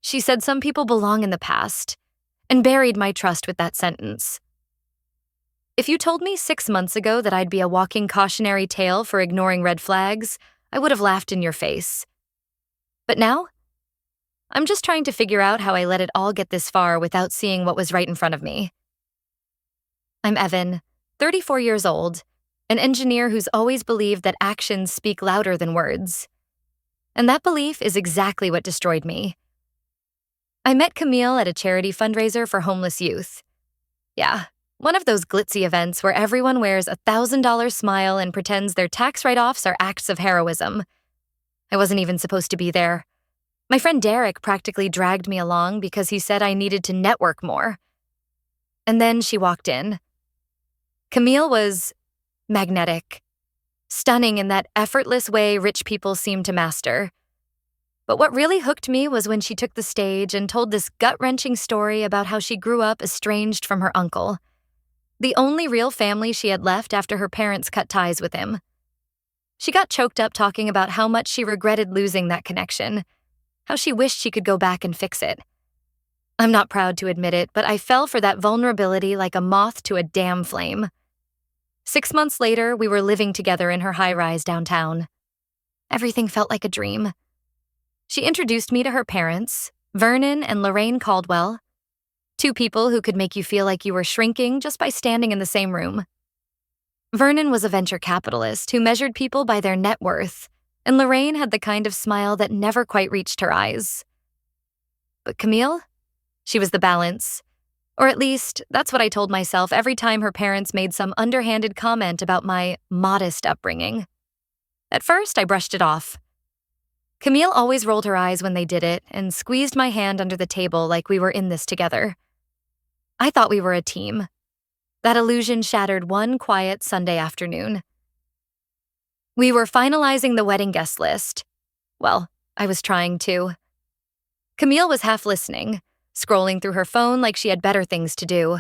She said some people belong in the past, and buried my trust with that sentence. If you told me 6 months ago that I'd be a walking cautionary tale for ignoring red flags, I would have laughed in your face. But now, I'm just trying to figure out how I let it all get this far without seeing what was right in front of me. I'm Evan, 34 years old, an engineer who's always believed that actions speak louder than words. And that belief is exactly what destroyed me. I met Camille at a charity fundraiser for homeless youth. Yeah, one of those glitzy events where everyone wears a $1,000 smile and pretends their tax write-offs are acts of heroism. I wasn't even supposed to be there. My friend Derek practically dragged me along because he said I needed to network more. And then she walked in. Camille was magnetic, stunning in that effortless way rich people seem to master. But what really hooked me was when she took the stage and told this gut-wrenching story about how she grew up estranged from her uncle, the only real family she had left after her parents cut ties with him. She got choked up talking about how much she regretted losing that connection, how she wished she could go back and fix it. I'm not proud to admit it, but I fell for that vulnerability like a moth to a damn flame. 6 months later, we were living together in her high-rise downtown. Everything felt like a dream. She introduced me to her parents, Vernon and Lorraine Caldwell, two people who could make you feel like you were shrinking just by standing in the same room. Vernon was a venture capitalist who measured people by their net worth, and Lorraine had the kind of smile that never quite reached her eyes. But Camille? She was the balance. Or at least, that's what I told myself every time her parents made some underhanded comment about my modest upbringing. At first, I brushed it off. Camille always rolled her eyes when they did it and squeezed my hand under the table like we were in this together. I thought we were a team. That illusion shattered one quiet Sunday afternoon. We were finalizing the wedding guest list. Well, I was trying to. Camille was half listening, scrolling through her phone like she had better things to do.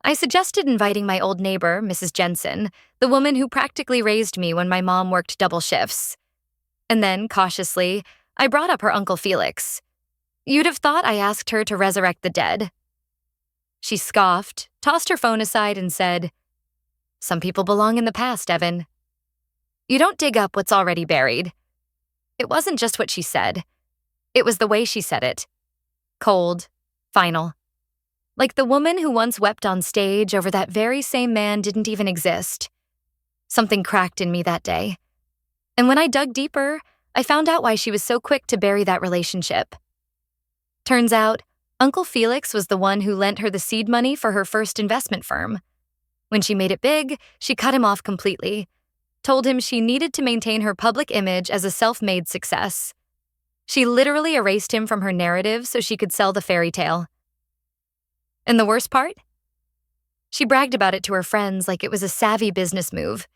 I suggested inviting my old neighbor, Mrs. Jensen, the woman who practically raised me when my mom worked double shifts. And then, cautiously, I brought up her Uncle Felix. You'd have thought I asked her to resurrect the dead. She scoffed, tossed her phone aside, and said, "Some people belong in the past, Evan. You don't dig up what's already buried." It wasn't just what she said. It was the way she said it. Cold, final. Like the woman who once wept on stage over that very same man didn't even exist. Something cracked in me that day. And when I dug deeper, I found out why she was so quick to bury that relationship. Turns out, Uncle Felix was the one who lent her the seed money for her first investment firm. When she made it big, she cut him off completely, told him she needed to maintain her public image as a self-made success. She literally erased him from her narrative so she could sell the fairy tale. And the worst part? She bragged about it to her friends like it was a savvy business move.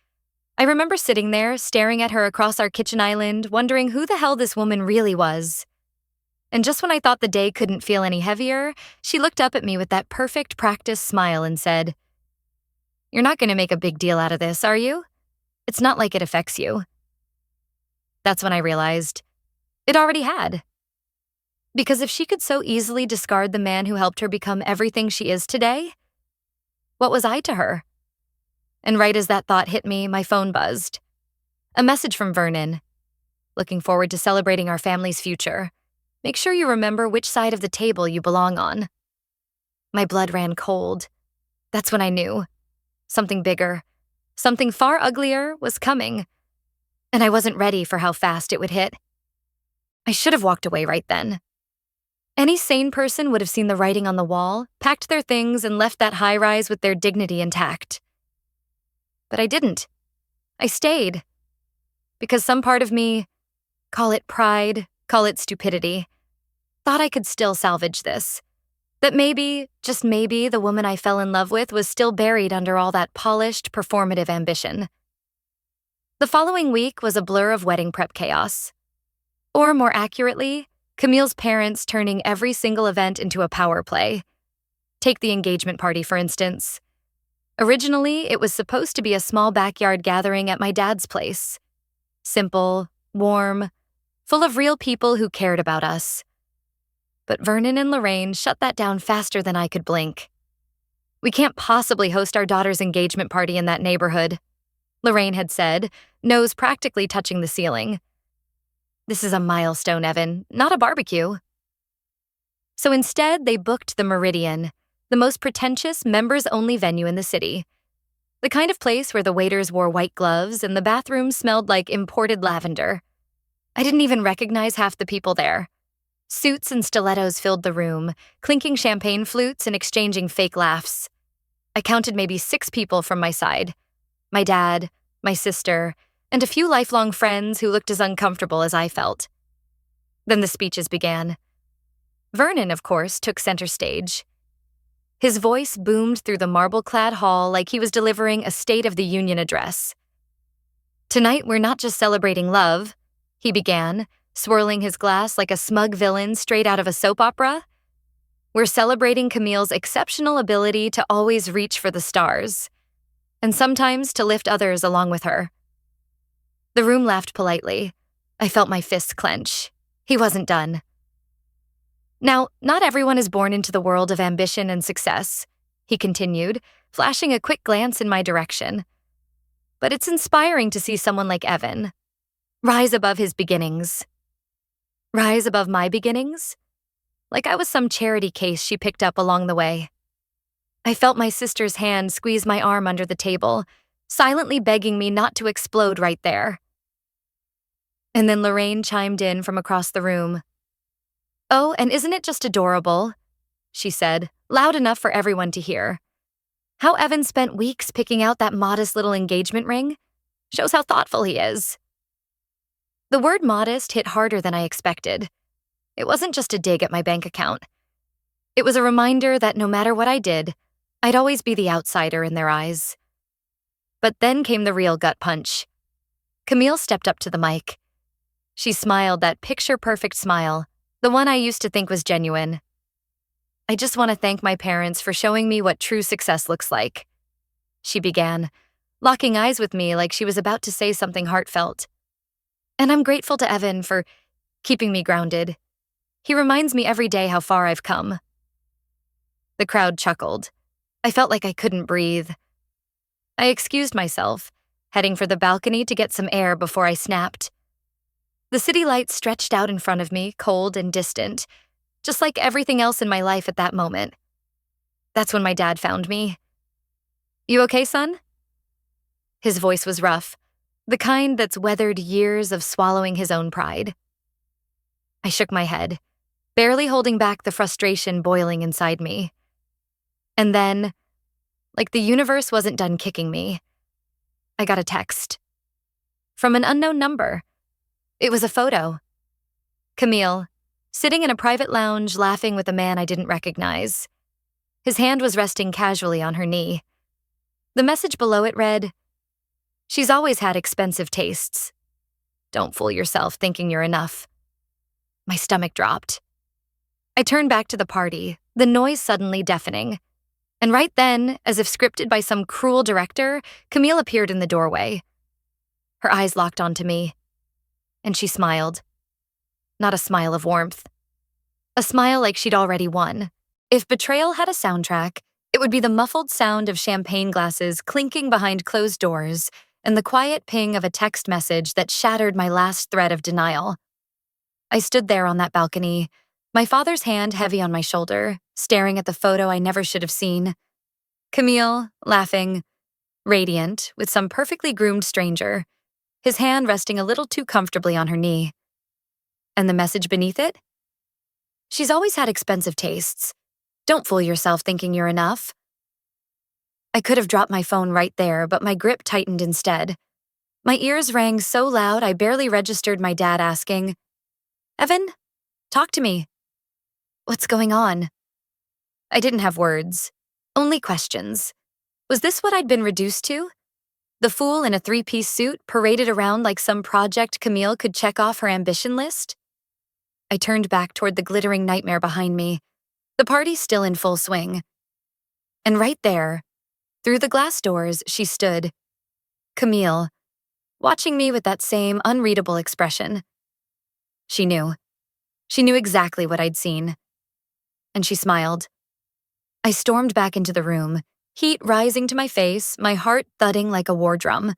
I remember sitting there, staring at her across our kitchen island, wondering who the hell this woman really was. And just when I thought the day couldn't feel any heavier, she looked up at me with that perfect practice smile and said, "You're not going to make a big deal out of this, are you? It's not like it affects you." That's when I realized it already had. Because if she could so easily discard the man who helped her become everything she is today, what was I to her? And right as that thought hit me, my phone buzzed. A message from Vernon. "Looking forward to celebrating our family's future. Make sure you remember which side of the table you belong on." My blood ran cold. That's when I knew. Something bigger, something far uglier was coming. And I wasn't ready for how fast it would hit. I should have walked away right then. Any sane person would have seen the writing on the wall, packed their things, and left that high-rise with their dignity intact. But I didn't. I stayed. Because some part of me, call it pride, call it stupidity, thought I could still salvage this. That maybe, just maybe, the woman I fell in love with was still buried under all that polished, performative ambition. The following week was a blur of wedding prep chaos. Or more accurately, Camille's parents turning every single event into a power play. Take the engagement party, for instance. Originally, it was supposed to be a small backyard gathering at my dad's place. Simple, warm, full of real people who cared about us. But Vernon and Lorraine shut that down faster than I could blink. "We can't possibly host our daughter's engagement party in that neighborhood," Lorraine had said, nose practically touching the ceiling. "This is a milestone, Evan, not a barbecue." So instead, they booked the Meridian, the most pretentious members-only venue in the city. The kind of place where the waiters wore white gloves and the bathrooms smelled like imported lavender. I didn't even recognize half the people there. Suits and stilettos filled the room, clinking champagne flutes and exchanging fake laughs. I counted maybe 6 people from my side. My dad, my sister, and a few lifelong friends who looked as uncomfortable as I felt. Then the speeches began. Vernon, of course, took center stage. His voice boomed through the marble-clad hall like he was delivering a State of the Union address. "Tonight, we're not just celebrating love," he began, swirling his glass like a smug villain straight out of a soap opera. "We're celebrating Camille's exceptional ability to always reach for the stars, and sometimes to lift others along with her." The room laughed politely. I felt my fists clench. He wasn't done. "Now, not everyone is born into the world of ambition and success," he continued, flashing a quick glance in my direction. "But it's inspiring to see someone like Evan rise above his beginnings." Rise above my beginnings? Like I was some charity case she picked up along the way. I felt my sister's hand squeeze my arm under the table, silently begging me not to explode right there. And then Lorraine chimed in from across the room. "Oh, and isn't it just adorable?" she said, loud enough for everyone to hear. "How Evan spent weeks picking out that modest little engagement ring? Shows how thoughtful he is." The word modest hit harder than I expected. It wasn't just a dig at my bank account. It was a reminder that no matter what I did, I'd always be the outsider in their eyes. But then came the real gut punch. Camille stepped up to the mic. She smiled that picture-perfect smile, the one I used to think was genuine. "I just want to thank my parents for showing me what true success looks like," she began, locking eyes with me like she was about to say something heartfelt. "And I'm grateful to Evan for keeping me grounded. He reminds me every day how far I've come." The crowd chuckled. I felt like I couldn't breathe. I excused myself, heading for the balcony to get some air before I snapped. The city lights stretched out in front of me, cold and distant, just like everything else in my life at that moment. That's when my dad found me. "You okay, son?" His voice was rough, the kind that's weathered years of swallowing his own pride. I shook my head, barely holding back the frustration boiling inside me. And then, like the universe wasn't done kicking me, I got a text. From an unknown number. It was a photo. Camille, sitting in a private lounge laughing with a man I didn't recognize. His hand was resting casually on her knee. The message below it read, "She's always had expensive tastes. Don't fool yourself thinking you're enough." My stomach dropped. I turned back to the party, the noise suddenly deafening. And right then, as if scripted by some cruel director, Camille appeared in the doorway. Her eyes locked onto me, and she smiled. Not a smile of warmth. A smile like she'd already won. If betrayal had a soundtrack, it would be the muffled sound of champagne glasses clinking behind closed doors and the quiet ping of a text message that shattered my last thread of denial. I stood there on that balcony, my father's hand heavy on my shoulder, staring at the photo I never should have seen. Camille, laughing, radiant, with some perfectly groomed stranger, his hand resting a little too comfortably on her knee. And the message beneath it? "She's always had expensive tastes. Don't fool yourself thinking you're enough." I could have dropped my phone right there, but my grip tightened instead. My ears rang so loud I barely registered my dad asking, "Evan, talk to me. What's going on?" I didn't have words, only questions. Was this what I'd been reduced to? The fool in a 3-piece suit paraded around like some project Camille could check off her ambition list? I turned back toward the glittering nightmare behind me, the party still in full swing. And right there, through the glass doors, she stood, Camille, watching me with that same unreadable expression. She knew. She knew exactly what I'd seen. and she smiled. I stormed back into the room, heat rising to my face, my heart thudding like a war drum.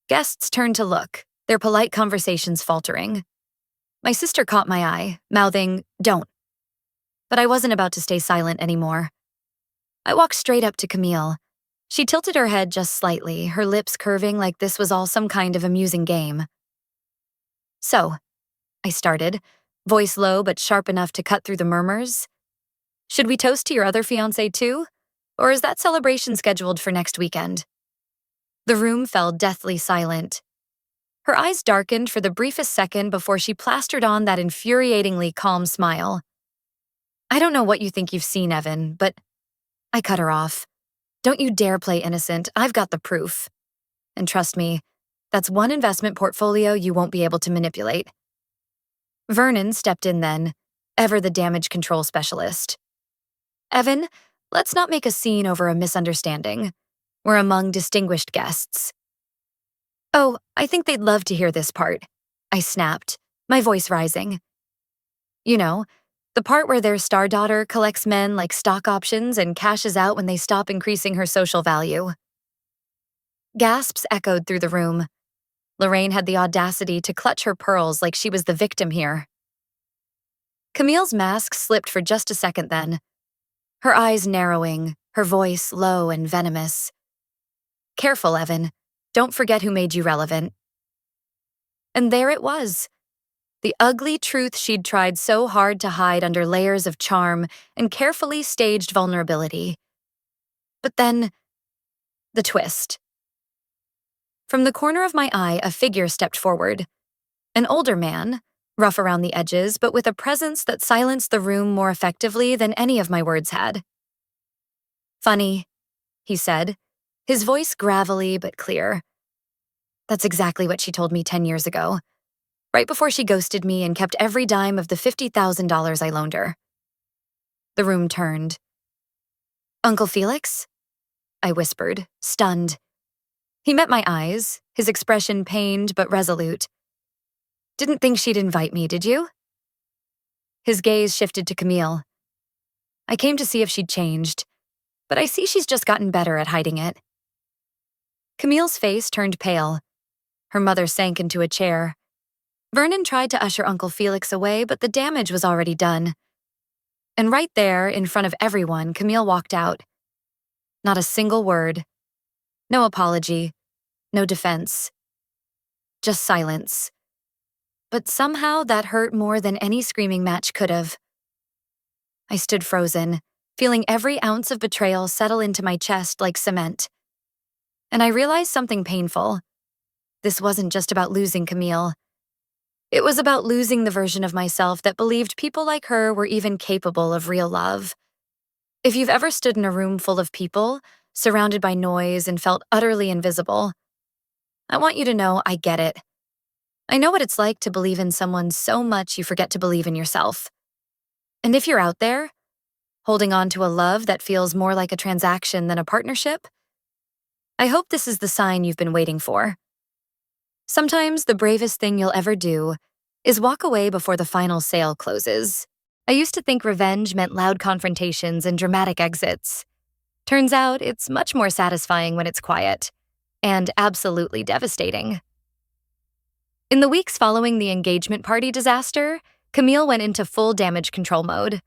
Guests turned to look, their polite conversations faltering. My sister caught my eye, mouthing, "Don't." But I wasn't about to stay silent anymore. I walked straight up to Camille. She tilted her head just slightly, her lips curving like this was all some kind of amusing game. "So," I started, voice low but sharp enough to cut through the murmurs. "Should we toast to your other fiancé too? Or is that celebration scheduled for next weekend?" The room fell deathly silent. Her eyes darkened for the briefest second before she plastered on that infuriatingly calm smile. "I don't know what you think you've seen, Evan, but—" I cut her off. "Don't you dare play innocent. I've got the proof. And trust me, that's one investment portfolio you won't be able to manipulate." Vernon stepped in then, ever the damage control specialist. "Evan, let's not make a scene over a misunderstanding. We're among distinguished guests." "Oh, I think they'd love to hear this part," I snapped, my voice rising. "You know, the part where their star daughter collects men like stock options and cashes out when they stop increasing her social value." Gasps echoed through the room. Lorraine had the audacity to clutch her pearls like she was the victim here. Camille's mask slipped for just a second then, her eyes narrowing, her voice low and venomous. "Careful, Evan. Don't forget who made you relevant." And there it was. The ugly truth she'd tried so hard to hide under layers of charm and carefully staged vulnerability. But then, the twist. From the corner of my eye, a figure stepped forward. An older man, rough around the edges, but with a presence that silenced the room more effectively than any of my words had. "Funny," he said, his voice gravelly but clear. "That's exactly what she told me 10 years ago, right before she ghosted me and kept every dime of the $50,000 I loaned her." The room turned. "Uncle Felix?" I whispered, stunned. He met my eyes, his expression pained but resolute. "Didn't think she'd invite me, did you?" His gaze shifted to Camille. "I came to see if she'd changed, but I see she's just gotten better at hiding it." Camille's face turned pale. Her mother sank into a chair. Vernon tried to usher Uncle Felix away, but the damage was already done. And right there, in front of everyone, Camille walked out. Not a single word. No apology. No defense. Just silence. But somehow that hurt more than any screaming match could have. I stood frozen, feeling every ounce of betrayal settle into my chest like cement. And I realized something painful. This wasn't just about losing Camille. It was about losing the version of myself that believed people like her were even capable of real love. If you've ever stood in a room full of people, surrounded by noise and felt utterly invisible, I want you to know I get it. I know what it's like to believe in someone so much you forget to believe in yourself. And if you're out there, holding on to a love that feels more like a transaction than a partnership, I hope this is the sign you've been waiting for. Sometimes the bravest thing you'll ever do is walk away before the final sale closes. I used to think revenge meant loud confrontations and dramatic exits. Turns out it's much more satisfying when it's quiet, and absolutely devastating. In the weeks following the engagement party disaster, Camille went into full damage control mode.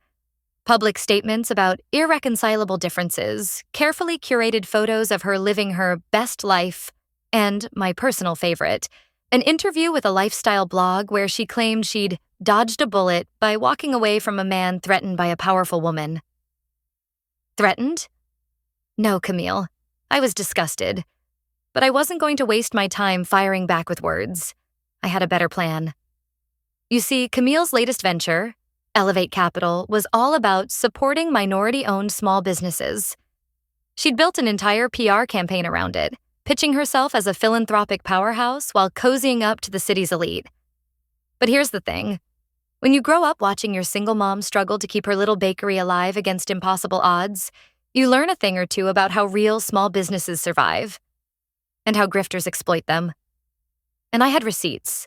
Public statements about irreconcilable differences, carefully curated photos of her living her best life, and, my personal favorite, an interview with a lifestyle blog where she claimed she'd dodged a bullet by walking away from a man threatened by a powerful woman. Threatened? No, Camille. I was disgusted. But I wasn't going to waste my time firing back with words. I had a better plan. You see, Camille's latest venture, Elevate Capital, was all about supporting minority-owned small businesses. She'd built an entire PR campaign around it, pitching herself as a philanthropic powerhouse while cozying up to the city's elite. But here's the thing. When you grow up watching your single mom struggle to keep her little bakery alive against impossible odds, you learn a thing or two about how real small businesses survive and how grifters exploit them. And I had receipts.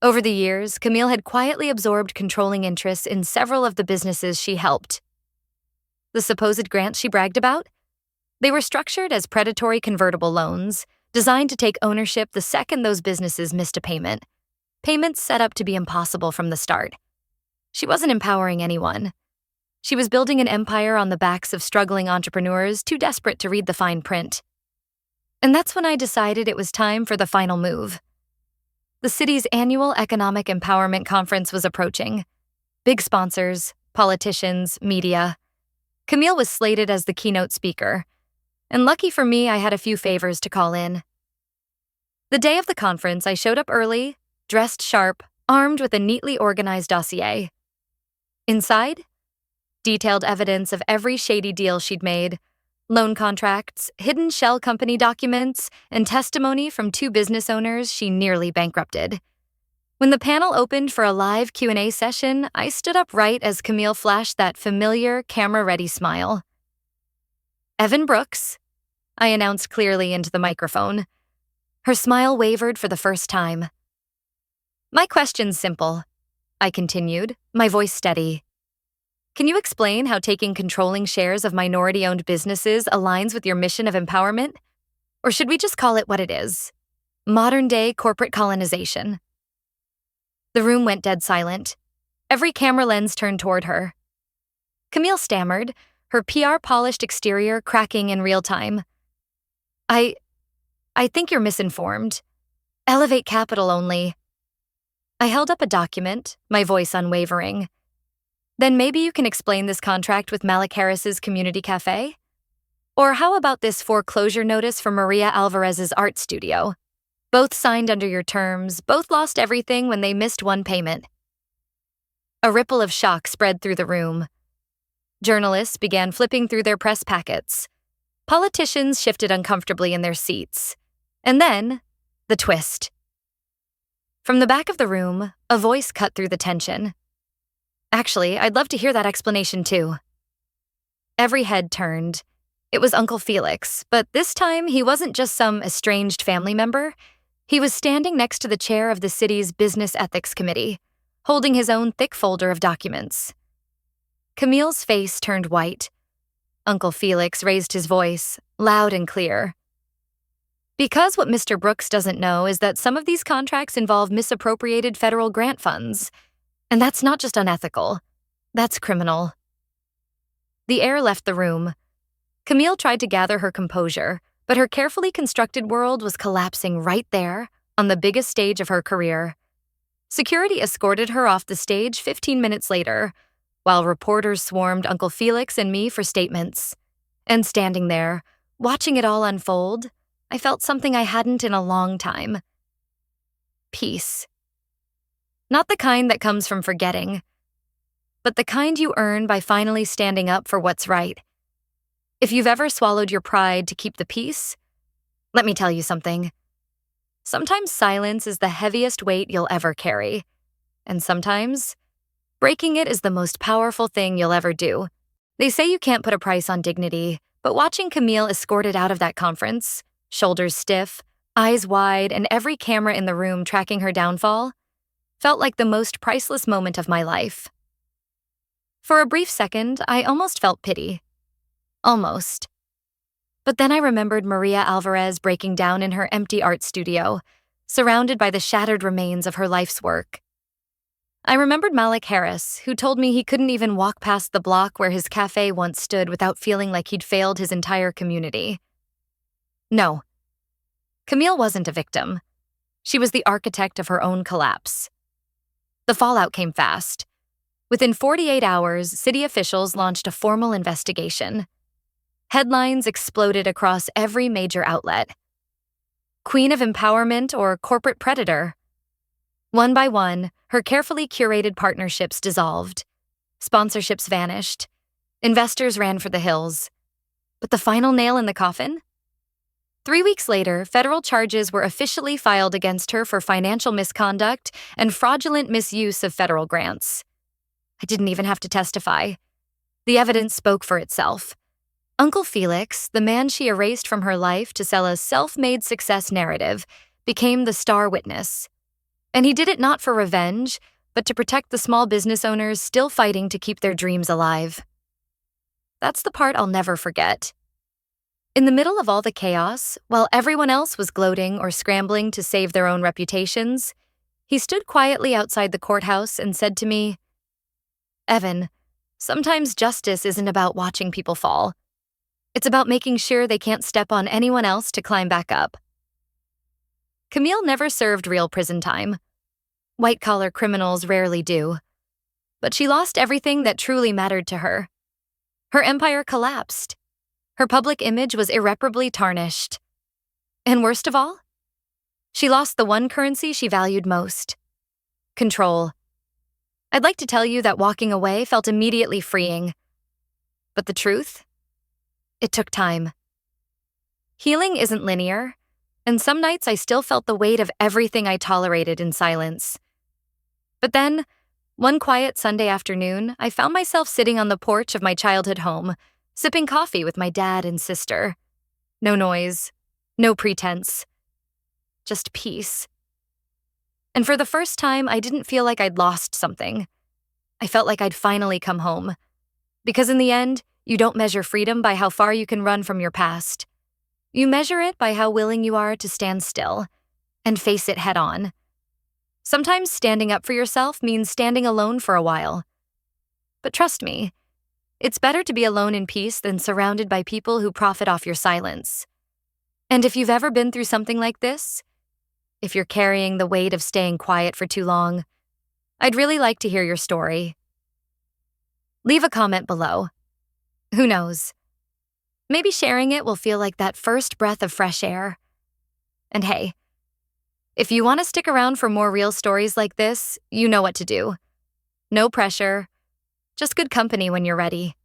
Over the years, Camille had quietly absorbed controlling interests in several of the businesses she helped. The supposed grants she bragged about? They were structured as predatory convertible loans, designed to take ownership the second those businesses missed a payment. Payments set up to be impossible from the start. She wasn't empowering anyone. She was building an empire on the backs of struggling entrepreneurs too desperate to read the fine print. And that's when I decided it was time for the final move. The city's annual Economic Empowerment Conference was approaching. Big sponsors, politicians, media. Camille was slated as the keynote speaker. And lucky for me, I had a few favors to call in. The day of the conference, I showed up early, dressed sharp, armed with a neatly organized dossier. Inside, detailed evidence of every shady deal she'd made, loan contracts, hidden shell company documents, and testimony from 2 business owners she nearly bankrupted. When the panel opened for a live Q&A session, I stood up right as Camille flashed that familiar, camera-ready smile. "Evan Brooks," I announced clearly into the microphone. Her smile wavered for the first time. "My question's simple," I continued, my voice steady. "Can you explain how taking controlling shares of minority-owned businesses aligns with your mission of empowerment? Or should we just call it what it is? Modern-day corporate colonization." The room went dead silent. Every camera lens turned toward her. Camille stammered, her PR-polished exterior cracking in real time. I think you're misinformed. Elevate Capital only." I held up a document, my voice unwavering. "Then maybe you can explain this contract with Malik Harris's community cafe? Or how about this foreclosure notice for Maria Alvarez's art studio? Both signed under your terms, both lost everything when they missed one payment." A ripple of shock spread through the room. Journalists began flipping through their press packets. Politicians shifted uncomfortably in their seats. And then, the twist. From the back of the room, a voice cut through the tension. "Actually, I'd love to hear that explanation too." Every head turned. It was Uncle Felix, but this time he wasn't just some estranged family member. He was standing next to the chair of the city's Business Ethics Committee, holding his own thick folder of documents. Camille's face turned white. Uncle Felix raised his voice, loud and clear. "Because what Mr. Brooks doesn't know is that some of these contracts involve misappropriated federal grant funds. And that's not just unethical. That's criminal." The air left the room. Camille tried to gather her composure, but her carefully constructed world was collapsing right there, on the biggest stage of her career. Security escorted her off the stage 15 minutes later, while reporters swarmed Uncle Felix and me for statements. And standing there, watching it all unfold, I felt something I hadn't in a long time. Peace. Not the kind that comes from forgetting, but the kind you earn by finally standing up for what's right. If you've ever swallowed your pride to keep the peace, let me tell you something. Sometimes silence is the heaviest weight you'll ever carry. And sometimes, breaking it is the most powerful thing you'll ever do. They say you can't put a price on dignity, but watching Camille escorted out of that conference, shoulders stiff, eyes wide, and every camera in the room tracking her downfall, felt like the most priceless moment of my life. For a brief second, I almost felt pity. Almost. But then I remembered Maria Alvarez breaking down in her empty art studio, surrounded by the shattered remains of her life's work. I remembered Malik Harris, who told me he couldn't even walk past the block where his cafe once stood without feeling like he'd failed his entire community. No. Camille wasn't a victim. She was the architect of her own collapse. The fallout came fast. Within 48 hours, city officials launched a formal investigation. Headlines exploded across every major outlet. Queen of Empowerment or corporate predator? One by one, her carefully curated partnerships dissolved. Sponsorships vanished. Investors ran for the hills. But the final nail in the coffin? 3 weeks later, federal charges were officially filed against her for financial misconduct and fraudulent misuse of federal grants. I didn't even have to testify. The evidence spoke for itself. Uncle Felix, the man she erased from her life to sell a self-made success narrative, became the star witness. And he did it not for revenge, but to protect the small business owners still fighting to keep their dreams alive. That's the part I'll never forget. In the middle of all the chaos, while everyone else was gloating or scrambling to save their own reputations, he stood quietly outside the courthouse and said to me, "Evan, sometimes justice isn't about watching people fall. It's about making sure they can't step on anyone else to climb back up." Camille never served real prison time. White-collar criminals rarely do. But she lost everything that truly mattered to her. Her empire collapsed. Her public image was irreparably tarnished. And worst of all, she lost the one currency she valued most: control. I'd like to tell you that walking away felt immediately freeing. But the truth? It took time. Healing isn't linear, and some nights I still felt the weight of everything I tolerated in silence. But then, one quiet Sunday afternoon, I found myself sitting on the porch of my childhood home, sipping coffee with my dad and sister. No noise, no pretense, just peace. And for the first time, I didn't feel like I'd lost something. I felt like I'd finally come home. Because in the end, you don't measure freedom by how far you can run from your past. You measure it by how willing you are to stand still and face it head on. Sometimes standing up for yourself means standing alone for a while. But trust me, it's better to be alone in peace than surrounded by people who profit off your silence. And if you've ever been through something like this, if you're carrying the weight of staying quiet for too long, I'd really like to hear your story. Leave a comment below. Who knows? Maybe sharing it will feel like that first breath of fresh air. And hey, if you want to stick around for more real stories like this, you know what to do. No pressure, just good company when you're ready.